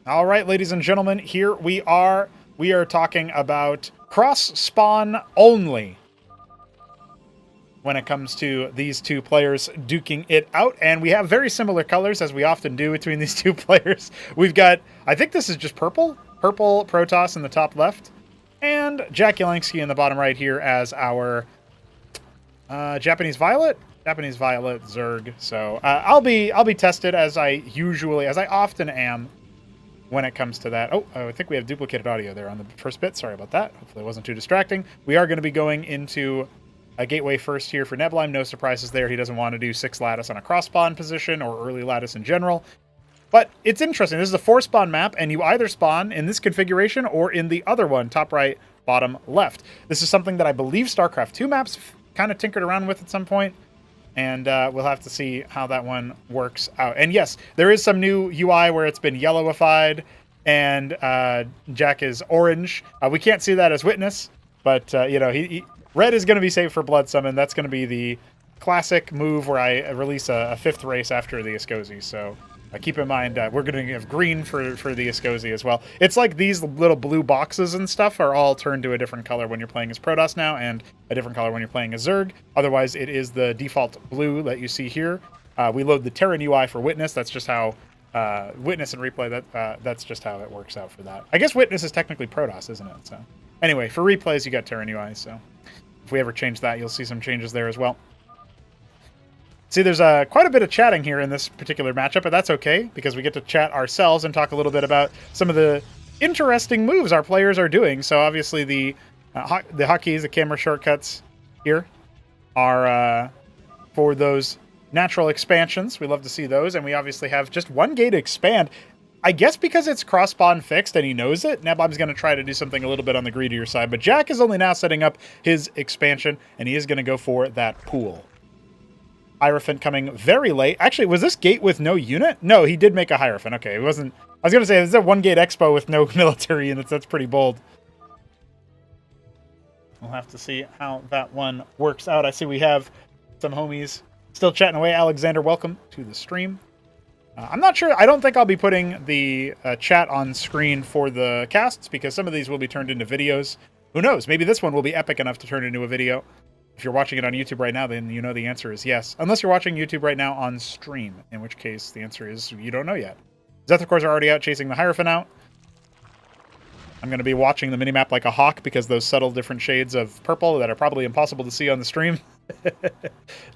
All right, ladies and gentlemen, here we are. We are talking about cross-spawn only when it comes to these two players duking it out. And we have very similar colors, as we often do between these two players. We've got, I think this is just purple. Purple Protoss in the top left. And jakulangski in the bottom right here as our Japanese Violet. Japanese Violet Zerg. So I'll be tested as I often am when it comes to that. Oh, I think we have duplicated audio there on the first bit. Sorry about that. Hopefully it wasn't too distracting. We are going to be going into a gateway first here for Neblime. No surprises there. He doesn't want to do 6 lattice on a cross spawn position or early lattice in general. But it's interesting. This is a 4-spawn map, and you either spawn in this configuration or in the other one, top right, bottom left. This is something that I believe Starcraft 2 maps kind of tinkered around with at some point. And we'll have to see how that one works out. And yes, there is some new UI where it's been yellowified and Jack is orange. We can't see that as Witness, but you know, red is going to be saved for Blood Summon. That's going to be the classic move where I release a 5th race after the Escozi. So keep in mind, we're going to have green for the Escozi as well. It's like these little blue boxes and stuff are all turned to a different color when you're playing as Protoss now, and a different color when you're playing as Zerg. Otherwise, it is the default blue that you see here. We load the Terran UI for Witness. That's just how Witness and Replay, that's just how it works out for that. I guess Witness is technically Protoss, isn't it? So anyway, for replays, you got Terran UI. So if we ever change that, you'll see some changes there as well. See, there's quite a bit of chatting here in this particular matchup, but that's okay, because we get to chat ourselves and talk a little bit about some of the interesting moves our players are doing. So obviously the hotkeys, the camera shortcuts here are for those natural expansions. We love to see those, and we obviously have just 1 gate expand. I guess because it's cross-spawn fixed and he knows it, Neblime's going to try to do something a little bit on the greedier side, but Jack is only now setting up his expansion, and he is going to go for that pool. Hierophant coming very late. Actually, was this gate with no unit? No, he did make a Hierophant. Okay, it wasn't... I was going to say, this is a 1-gate expo with no military units. That's pretty bold. We'll have to see how that one works out. I see we have some homies still chatting away. Alexander, welcome to the stream. I'm not sure. I don't think I'll be putting the chat on screen for the casts, because some of these will be turned into videos. Who knows? Maybe this one will be epic enough to turn into a video. If you're watching it on YouTube right now, then you know the answer is yes. Unless you're watching YouTube right now on stream, in which case the answer is you don't know yet. Zethicors are already out chasing the Hierophant out. I'm going to be watching the minimap like a hawk, because those subtle different shades of purple that are probably impossible to see on the stream.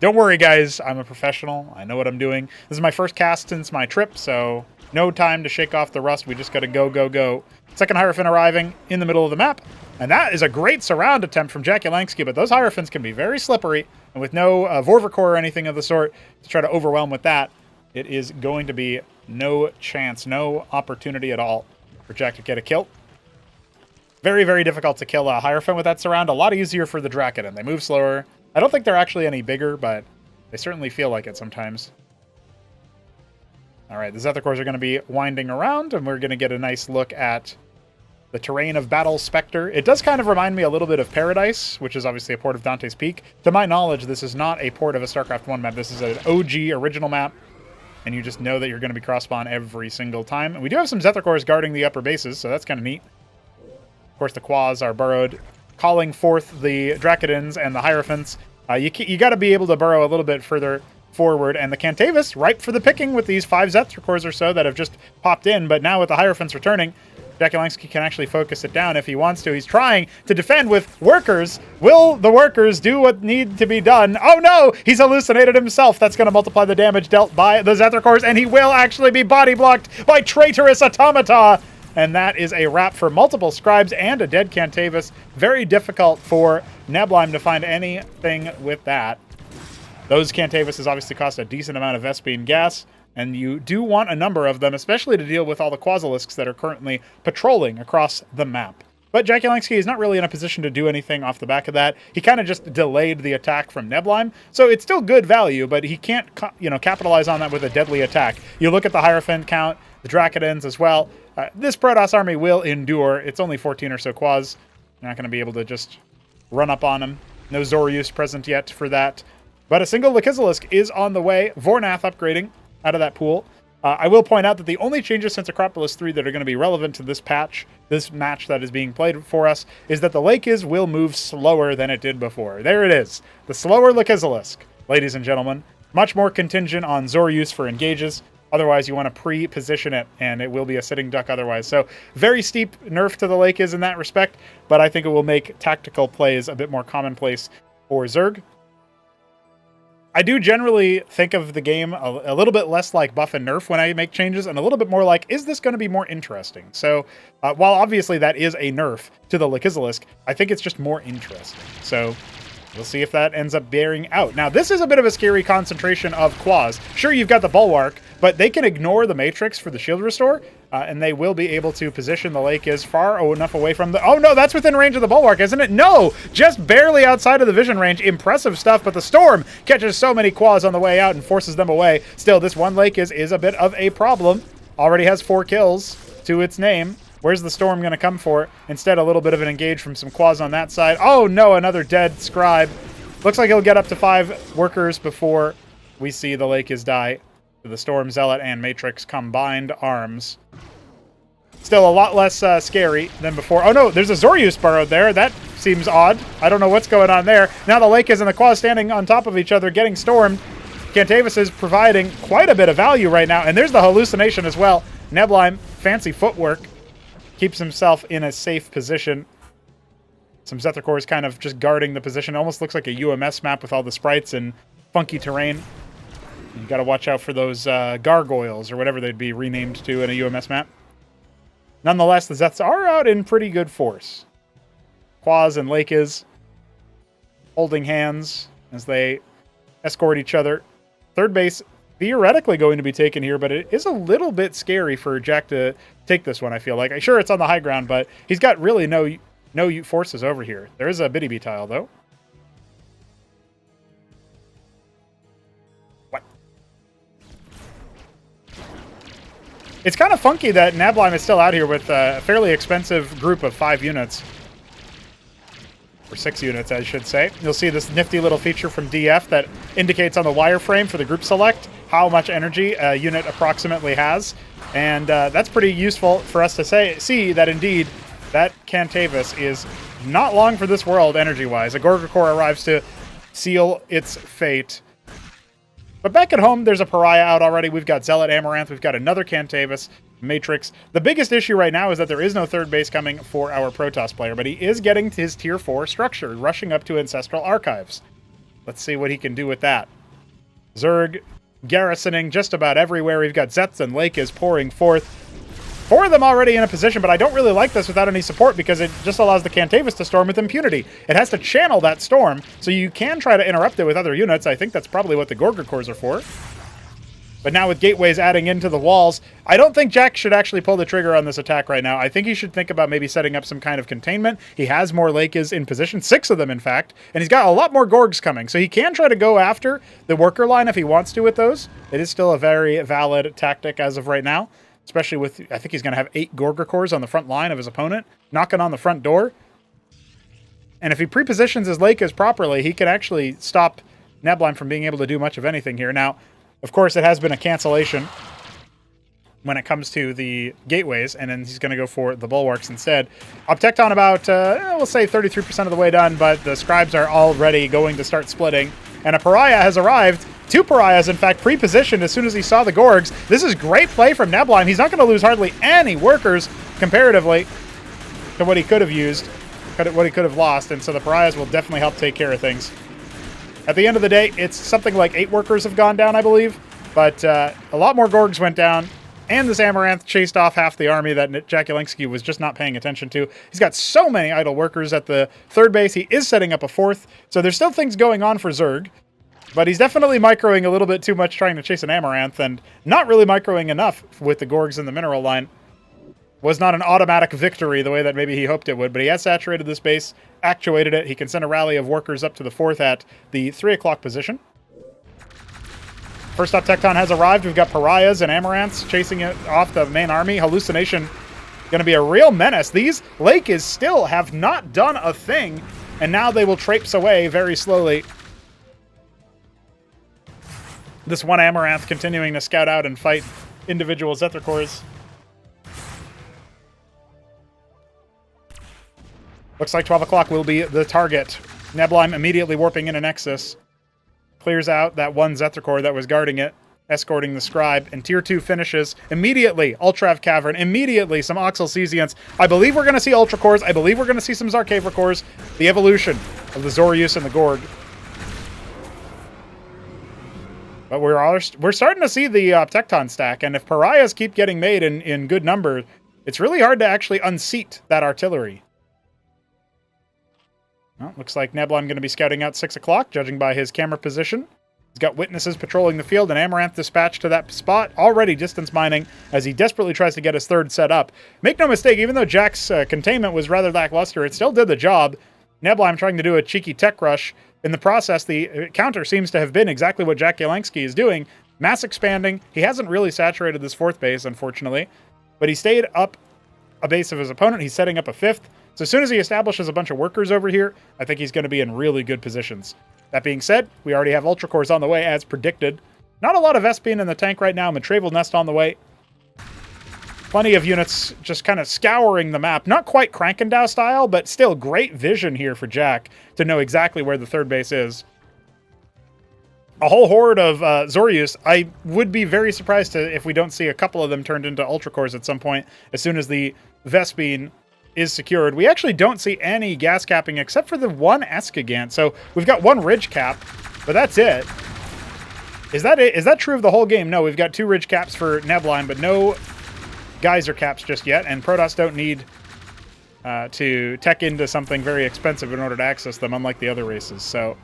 Don't worry, guys. I'm a professional. I know what I'm doing. This is my first cast since my trip, so no time to shake off the rust. We just got to go, go, go. Second Hierophant arriving in the middle of the map. And that is a great surround attempt from jakulangski, but those Hierophants can be very slippery. And with no Vorvacor or anything of the sort to try to overwhelm with that, it is going to be no chance, no opportunity at all for Jack to get a kill. Very, very difficult to kill a Hierophant with that surround. A lot easier for the Dracoden. They move slower. I don't think they're actually any bigger, but they certainly feel like it sometimes. All right, the Zethicors are going to be winding around, and we're going to get a nice look at the terrain of Battle Spectre. It does kind of remind me a little bit of Paradise, which is obviously a port of Dante's Peak. To my knowledge, this is not a port of a StarCraft 1 map. This is an OG original map, and you just know that you're going to be cross-spawn every single time. And we do have some Zethicors guarding the upper bases, so that's kind of neat. Of course, the Quas are burrowed, calling forth the Dracodens and the Hierophants. You got to be able to burrow a little bit further forward, and the Cantavis ripe for the picking with these 5 Zethicors or so that have just popped in, but now with the Hierophants returning, jakulangski can actually focus it down if he wants to. He's trying to defend with workers. Will the workers do what need to be done? Oh no! He's hallucinated himself. That's going to multiply the damage dealt by the Zethicors, and he will actually be body blocked by traitorous automata. And that is a wrap for multiple scribes and a dead Cantavis. Very difficult for Neblime to find anything with that. Those Cantavises obviously cost a decent amount of Vespene gas, and you do want a number of them, especially to deal with all the Quasilisks that are currently patrolling across the map. But jakulangski is not really in a position to do anything off the back of that. He kind of just delayed the attack from Neblime, so it's still good value, but he can't, capitalize on that with a deadly attack. You look at the Hierophant count, the Dracodens as well. This Protoss army will endure. It's only 14 or so Quas. You're not going to be able to just run up on them. No Zorius present yet for that. But a single Lakizalisk is on the way. Vornath upgrading out of that pool. I will point out that the only changes since Acropolis 3 that are going to be relevant to this match that is being played for us, is that the Lake will move slower than it did before. There it is. The slower Lakizalisk, ladies and gentlemen. Much more contingent on Zor use for engages. Otherwise, you want to pre-position it, and it will be a sitting duck otherwise. So, very steep nerf to the Lake in that respect, but I think it will make tactical plays a bit more commonplace for Zerg. I do generally think of the game a little bit less like buff and nerf when I make changes, and a little bit more like, is this going to be more interesting? So, while obviously that is a nerf to the Lakizalisk, I think it's just more interesting. So, we'll see if that ends up bearing out. Now, this is a bit of a scary concentration of Quas. Sure, you've got the Bulwark, but they can ignore the Matrix for the shield restore, and they will be able to position the Lake far enough away from the... Oh, no, that's within range of the Bulwark, isn't it? No! Just barely outside of the vision range. Impressive stuff, but the Storm catches so many Quas on the way out and forces them away. Still, this one Lake is a bit of a problem. Already has 4 kills to its name. Where's the Storm going to come for? Instead, a little bit of an engage from some Quas on that side. Oh, no, another dead Scribe. Looks like he'll get up to 5 workers before we see the Lake die. The Storm, Zealot, and Matrix combined arms. Still a lot less scary than before. Oh, no, there's a Zoryus burrowed there. That seems odd. I don't know what's going on there. Now the Lake and the Quas standing on top of each other, getting stormed. Cantavis is providing quite a bit of value right now, and there's the hallucination as well. Neblime, fancy footwork, keeps himself in a safe position. Some Zethicors kind of just guarding the position. It almost looks like a UMS map with all the sprites and funky terrain. You got to watch out for those gargoyles, or whatever they'd be renamed to in a UMS map. Nonetheless, the Zeths are out in pretty good force. Quas and Lake holding hands as they escort each other. Third base theoretically going to be taken here, but it is a little bit scary for Jack to take this one, I feel like. Sure, it's on the high ground, but he's got really no forces over here. There is a Biddy tile, though. It's kind of funky that Neblime is still out here with a fairly expensive group of 5 units. Or 6 units, I should say. You'll see this nifty little feature from DF that indicates on the wireframe for the group select how much energy a unit approximately has. And that's pretty useful for us to see that indeed that Cantavis is not long for this world energy-wise. A Gorgakor arrives to seal its fate. But back at home, there's a Pariah out already. We've got Zealot, Amaranth. We've got another Cantavis, Matrix. The biggest issue right now is that there is no third base coming for our Protoss player, but he is getting his Tier 4 structure, rushing up to Ancestral Archives. Let's see what he can do with that. Zerg garrisoning just about everywhere. We've got Zets and Lake pouring forth. 4 of them already in a position, but I don't really like this without any support because it just allows the Cantavis to storm with impunity. It has to channel that storm, so you can try to interrupt it with other units. I think that's probably what the Gorgakors are for. But now with gateways adding into the walls, I don't think Jack should actually pull the trigger on this attack right now. I think he should think about maybe setting up some kind of containment. He has more Lakes in position, 6 of them in fact, and he's got a lot more Gorgs coming. So he can try to go after the worker line if he wants to with those. It is still a very valid tactic as of right now. Especially with, I think he's going to have 8 Gorgakors on the front line of his opponent, knocking on the front door. And if he pre-positions his Lake properly, he can actually stop Neblime from being able to do much of anything here. Now, of course, it has been a cancellation when it comes to the gateways, and then he's going to go for the Bulwarks instead. Obtecton about, we'll say 33% of the way done, but the Scribes are already going to start splitting. And a Pariah has arrived. 2 Pariahs, in fact, pre-positioned as soon as he saw the Gorgs. This is great play from Neblime. He's not going to lose hardly any workers comparatively to what he could have used, what he could have lost. And so the Pariahs will definitely help take care of things. At the end of the day, it's something like 8 workers have gone down, I believe. But a lot more Gorgs went down. And this Amaranth chased off half the army that Jakulangski was just not paying attention to. He's got so many idle workers at the third base. He is setting up a 4th. So there's still things going on for Zerg. But he's definitely microing a little bit too much trying to chase an Amaranth, and not really microing enough with the Gorgs in the mineral line. Was not an automatic victory the way that maybe he hoped it would, but he has saturated this base, actuated it. He can send a rally of workers up to the 4th at the 3 o'clock position. First up, Tecton has arrived. We've got Pariahs and Amaranths chasing it off the main army. Hallucination going to be a real menace. These Lakes still have not done a thing, and now they will traipse away very slowly. This one Amaranth continuing to scout out and fight individual Zethar cores. Looks like 12 o'clock will be the target. Neblime immediately warping in a Nexus. Clears out that one Zethar core that was guarding it, escorting the Scribe, and Tier 2 finishes. Immediately, Ultrav Cavern. Immediately, some Oxel Cesians. I believe we're going to see Ultra cores. I believe we're going to see some Zarkaver cores. The evolution of the Zorius and the Gorg. But we're starting to see the Tecton stack, and if Pariahs keep getting made in good number, it's really hard to actually unseat that artillery. Well, looks like Neblime going to be scouting out 6 o'clock, judging by his camera position. He's got witnesses patrolling the field, and Amaranth dispatched to that spot, already distance mining, as he desperately tries to get his third set up. Make no mistake, even though Jack's containment was rather lackluster, it still did the job. Neblime trying to do a cheeky tech rush. In the process, the counter seems to have been exactly what jakulangski is doing. Mass expanding. He hasn't really saturated this fourth base, unfortunately, but he stayed up a base of his opponent. He's setting up a fifth. So as soon as he establishes a bunch of workers over here, I think he's going to be in really good positions. That being said, we already have Ultra Cores on the way, as predicted. Not a lot of Vespene in the tank right now. Matravel Nest on the way. Plenty of units just kind of scouring the map. Not quite Krankendow style, but still great vision here for Jack to know exactly where the third base is. A whole horde of Zorius. I would be very surprised if we don't see a couple of them turned into Ultra Cores at some point as soon as the Vespene is secured. We actually don't see any gas capping except for the one Escagant. So we've got one ridge cap, but that's it. Is that it? Is that true of the whole game? No, we've got 2 ridge caps for Neblime, but no geyser caps just yet, and Protoss don't need to tech into something very expensive in order to access them, unlike the other races. So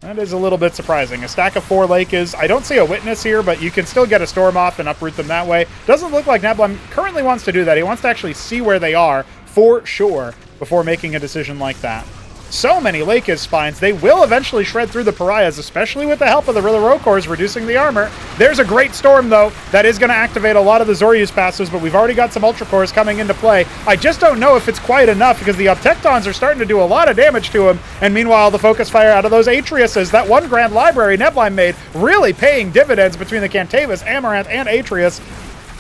that is a little bit surprising. A stack of 4 Lake is... I don't see a witness here, but you can still get a storm off and uproot them that way. Doesn't look like Neblime currently wants to do that. He wants to actually see where they are for sure before making a decision like that. So many Lakis spines. They will eventually shred through the Pariahs, especially with the help of the Rilla cores reducing the armor. There's a great storm, though. That is going to activate a lot of the Zorius passes, but we've already got some Ultra cores coming into play. I just don't know if it's quite enough, because the Tectons are starting to do a lot of damage to him, and meanwhile, the focus fire out of those Atriuses, that one Grand Library Neblime made, really paying dividends between the Cantavis, Amaranth, and Atrius.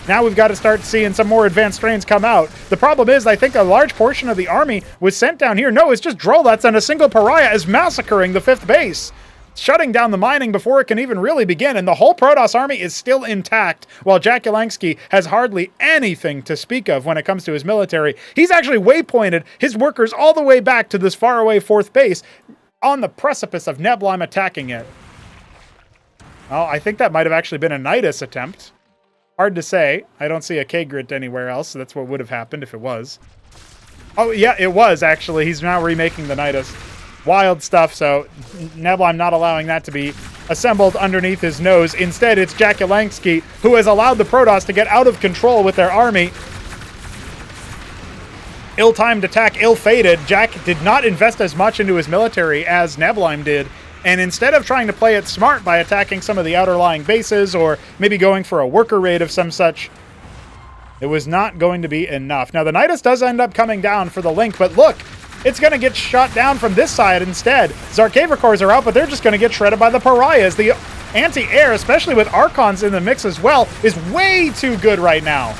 Now we've got to start seeing some more advanced strains come out. The problem is, I think a large portion of the army was sent down here. No, it's just Drolets, and a single Pariah is massacring the 5th base, shutting down the mining before it can even really begin, and the whole Protoss army is still intact, while jakulangski has hardly anything to speak of when it comes to his military. He's actually waypointed his workers all the way back to this faraway 4th base, on the precipice of Neblime attacking it. Well, I think that might have actually been a Nidus attempt. Hard to say. I don't see a K-Grit anywhere else, so that's what would have happened if it was. Oh, yeah, it was, actually. He's now remaking the Nidus. Wild stuff, so Neblime not allowing that to be assembled underneath his nose. Instead, it's jakulangski, who has allowed the Protoss to get out of control with their army. Ill-timed attack, ill-fated. Jack did not invest as much into his military as Neblime did. And instead of trying to play it smart by attacking some of the outer-lying bases or maybe going for a worker raid of some such, it was not going to be enough. Now, the Nidus does end up coming down for the link, but look, it's going to get shot down from this side instead. Zarkaver cores are out, but they're just going to get shredded by the Pariahs. The anti-air, especially with Archons in the mix as well, is way too good right now.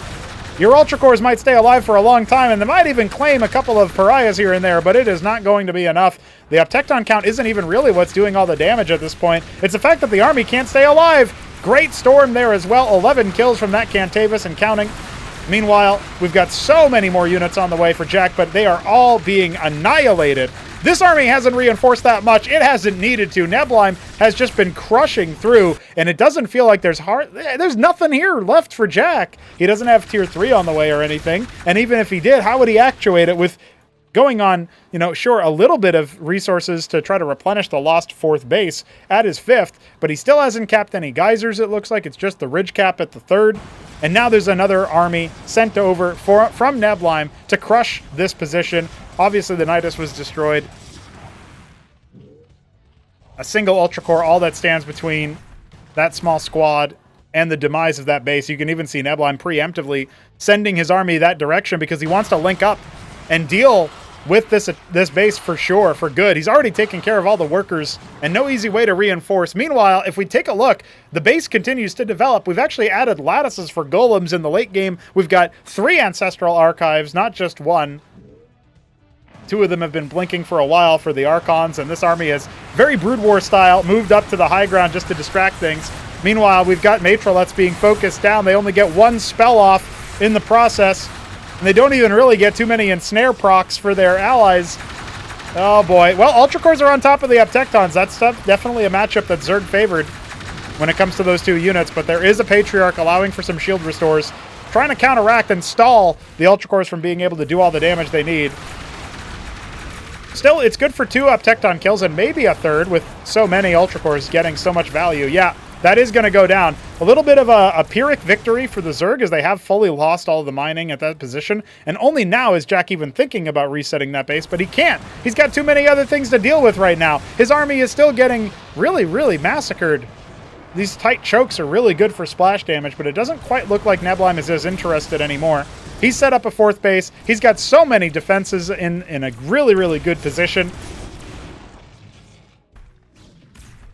Your Ultra cores might stay alive for a long time, and they might even claim a couple of Pariahs here and there, but it is not going to be enough. The Tecton count isn't even really what's doing all the damage at this point. It's the fact that the army can't stay alive. Great storm there as well. 11 kills from that Cantavis and counting. Meanwhile, we've got so many more units on the way for Jack, but they are all being annihilated. This army hasn't reinforced that much. It hasn't needed to. Neblime has just been crushing through, and it doesn't feel like there's nothing here left for Jack. He doesn't have tier 3 on the way or anything, and even if he did, how would he actuate it with going on, sure, a little bit of resources to try to replenish the lost 4th base at his 5th, but he still hasn't capped any geysers, it looks like. It's just the ridge cap at the 3rd. And now there's another army sent over from Neblime to crush this position. Obviously, the Nidus was destroyed. A single Ultra Core, all that stands between that small squad and the demise of that base. You can even see Neblime preemptively sending his army that direction because he wants to link up and deal with this base for sure, for good. He's already taken care of all the workers, and no easy way to reinforce. Meanwhile, if we take a look, the base continues to develop. We've actually added lattices for golems in the late game. We've got 3 ancestral archives, not just 1. 2 of them have been blinking for a while for the Archons, and this army is very Brood War style, moved up to the high ground just to distract things. Meanwhile, we've got Matrolets being focused down. They only get 1 spell off in the process, and they don't even really get too many ensnare procs for their allies. Oh boy. Well, Ultra Cores are on top of the Uptectons. That's definitely a matchup that Zerg favored when it comes to those 2 units, but there is a Patriarch allowing for some shield restores, trying to counteract and stall the Ultra Cores from being able to do all the damage they need. Still, it's good for 2 Uptecton kills and maybe a 3rd with so many Ultra Cores getting so much value. Yeah, that is going to go down. A little bit of a Pyrrhic victory for the Zerg as they have fully lost all of the mining at that position. And only now is Jack even thinking about resetting that base, but he can't. He's got too many other things to deal with right now. His army is still getting really, really massacred. These tight chokes are really good for splash damage, but it doesn't quite look like Neblime is as interested anymore. He's set up a 4th base. He's got so many defenses in a really, really good position.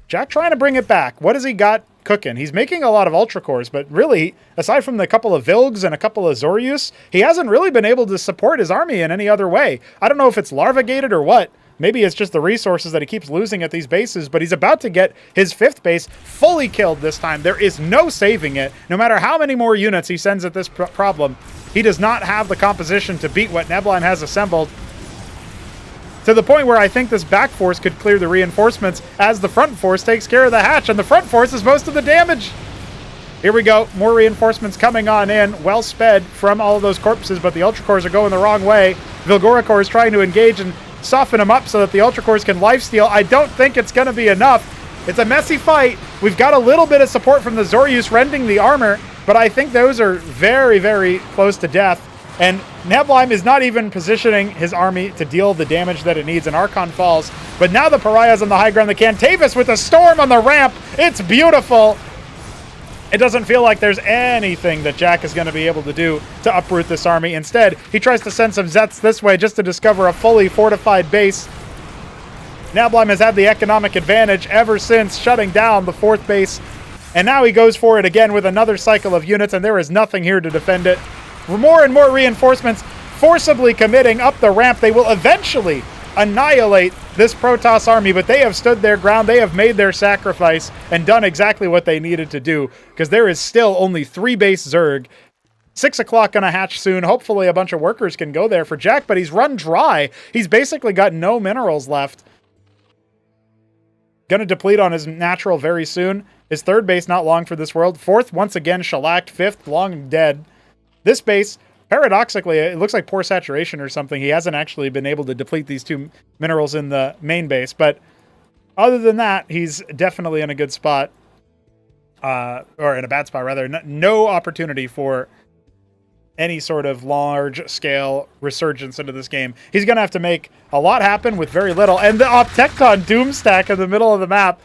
Jack trying to bring it back. What has he got cooking? He's making a lot of Ultra Cores, but really, aside from the couple of Vilgs and a couple of Zoryus, he hasn't really been able to support his army in any other way. I don't know if it's larva gated or what. Maybe it's just the resources that he keeps losing at these bases, but he's about to get his 5th base fully killed this time. There is no saving it. No matter how many more units he sends at this problem, he does not have the composition to beat what Neblime has assembled. To the point where I think this back force could clear the reinforcements as the front force takes care of the hatch, and the front force is most of the damage. Here we go. More reinforcements coming on in. Well sped from all of those corpses, but the Ultra Cores are going the wrong way. Vilgorikor is trying to engage and soften them up so that the Ultra Cores can lifesteal. I don't think it's going to be enough. It's a messy fight. We've got a little bit of support from the Zoryus rending the armor, but I think those are very, very close to death. And Neblime is not even positioning his army to deal the damage that it needs. An Archon falls, but now the Pariah's on the high ground. The Cantavis with a storm on the ramp. It's beautiful. It doesn't feel like there's anything that Jack is going to be able to do to uproot this army. Instead, he tries to send some Zets this way just to discover a fully fortified base. Neblime has had the economic advantage ever since shutting down the 4th base. And now he goes for it again with another cycle of units, and there is nothing here to defend it. More and more reinforcements forcibly committing up the ramp. They will eventually annihilate this Protoss army, but they have stood their ground. They have made their sacrifice and done exactly what they needed to do, because there is still only 3 base Zerg. 6 o'clock gonna hatch soon. Hopefully a bunch of workers can go there for Jack, but he's run dry. He's basically got no minerals left. Gonna deplete on his natural very soon. His 3rd base not long for this world. 4th once again shellacked. 5th long dead. This base, paradoxically, it looks like poor saturation or something. He hasn't actually been able to deplete these 2 minerals in the main base, but other than that, he's definitely in a good spot. Or in a bad spot, rather. No opportunity for any sort of large-scale resurgence into this game. He's going to have to make a lot happen with very little. And the Uptecton Doom stack in the middle of the map.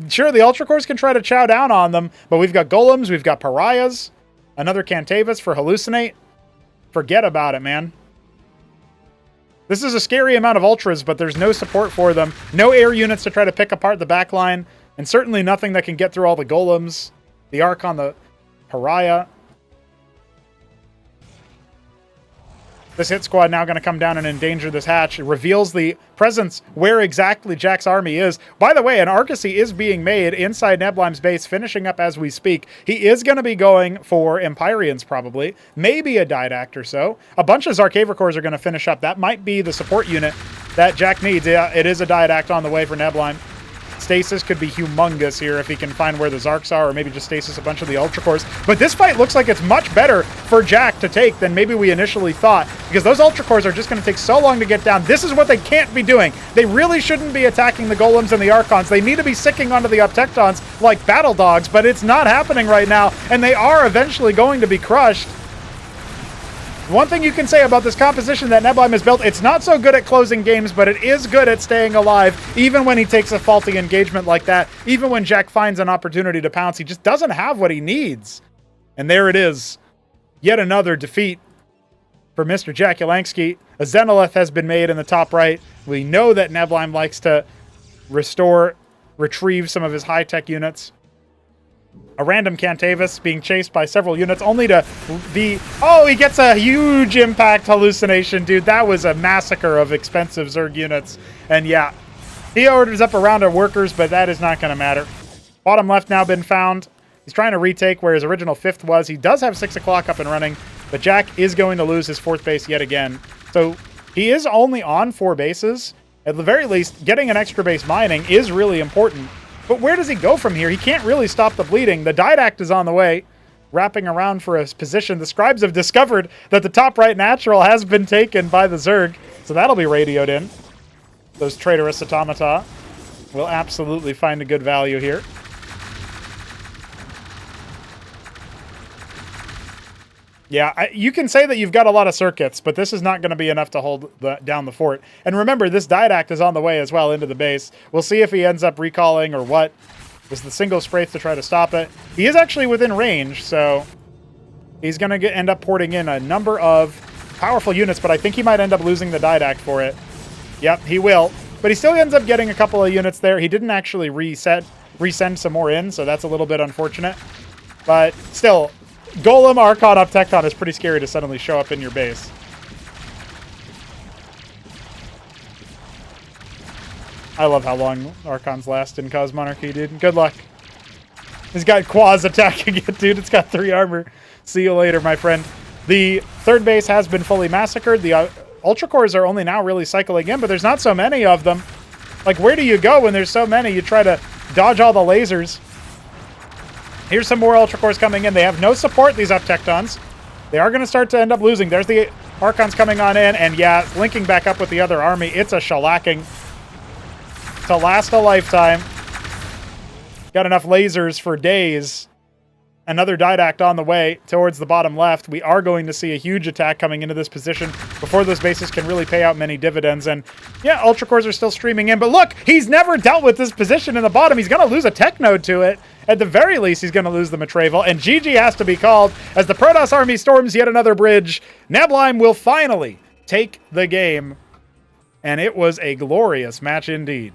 Sure, the Ultra Cores can try to chow down on them, but we've got Golems, we've got Pariahs, another Cantavis for Hallucinate. Forget about it, man. This is a scary amount of Ultras, but there's no support for them. No air units to try to pick apart the back line, and certainly nothing that can get through all the Golems, the Archon, the Pariah. This hit squad now going to come down and endanger this hatch. It reveals the presence where exactly Jack's army is. By the way, an Argosy is being made inside Neblime's base, finishing up as we speak. He is going to be going for Empyreans probably, maybe a Didact or so. A bunch of Zarkavicors are going to finish up. That might be the support unit that Jack needs. Yeah, it is a Didact on the way for Neblime. Stasis could be humongous here if he can find where the Zarks are, or maybe just stasis a bunch of the Ultra Cores. But this fight looks like it's much better for Jack to take than maybe we initially thought, because those Ultra Cores are just going to take so long to get down. This is what they can't be doing. They really shouldn't be attacking the Golems and the Archons. They need to be sicking onto the Uptectons like battle dogs, but it's not happening right now, and they are eventually going to be crushed. One thing you can say about this composition that Neblime has built, it's not so good at closing games, but it is good at staying alive, even when he takes a faulty engagement like that. Even when Jack finds an opportunity to pounce, he just doesn't have what he needs. And there it is. Yet another defeat for Mr. Jakulangski. A Xenolith has been made in the top right. We know that Neblime likes to retrieve some of his high-tech units. A random Cantavis being chased by several units, only to be... Oh, he gets a huge impact hallucination, dude. That was a massacre of expensive Zerg units. And yeah, he orders up a round of workers, but that is not going to matter. Bottom left now been found. He's trying to retake where his original 5th was. He does have 6 o'clock up and running, but Jack is going to lose his 4th base yet again. So he is only on 4 bases. At the very least, getting an extra base mining is really important. But where does he go from here? He can't really stop the bleeding. The Didact is on the way, wrapping around for his position. The Scribes have discovered that the top right natural has been taken by the Zerg, so that'll be radioed in. Those traitorous automata will absolutely find a good value here. Yeah, you can say that you've got a lot of circuits, but this is not going to be enough to hold down the fort. And remember, this Didact is on the way as well into the base. We'll see if he ends up recalling or what. This is the single Spraith to try to stop it. He is actually within range, so he's going to end up porting in a number of powerful units, but I think he might end up losing the Didact for it. Yep, he will. But he still ends up getting a couple of units there. He didn't actually resend some more in, so that's a little bit unfortunate. But still... Golem Archon up Tecton is pretty scary to suddenly show up in your base. I love how long Archons last in Cosmonarchy, dude. Good luck. He's got Quaz attacking it, dude. It's got 3 armor. See you later, my friend. The 3rd base has been fully massacred. The Ultra Cores are only now really cycling in, but there's not so many of them. Like, where do you go when there's so many? You try to dodge all the lasers. Here's some more Ultra Cores coming in. They have no support, these up Tectons. They are going to start to end up losing. There's the Archons coming on in, and yeah, linking back up with the other army. It's a shellacking to last a lifetime. Got enough lasers for days. Another Didact on the way towards the bottom left. We are going to see a huge attack coming into this position before those bases can really pay out many dividends. And yeah, Ultra Cores are still streaming in, but look, he's never dealt with this position in the bottom. He's going to lose a Tech Node to it. At the very least, he's going to lose the Matravel, and GG has to be called as the Protoss army storms yet another bridge. Neblime will finally take the game, and it was a glorious match indeed.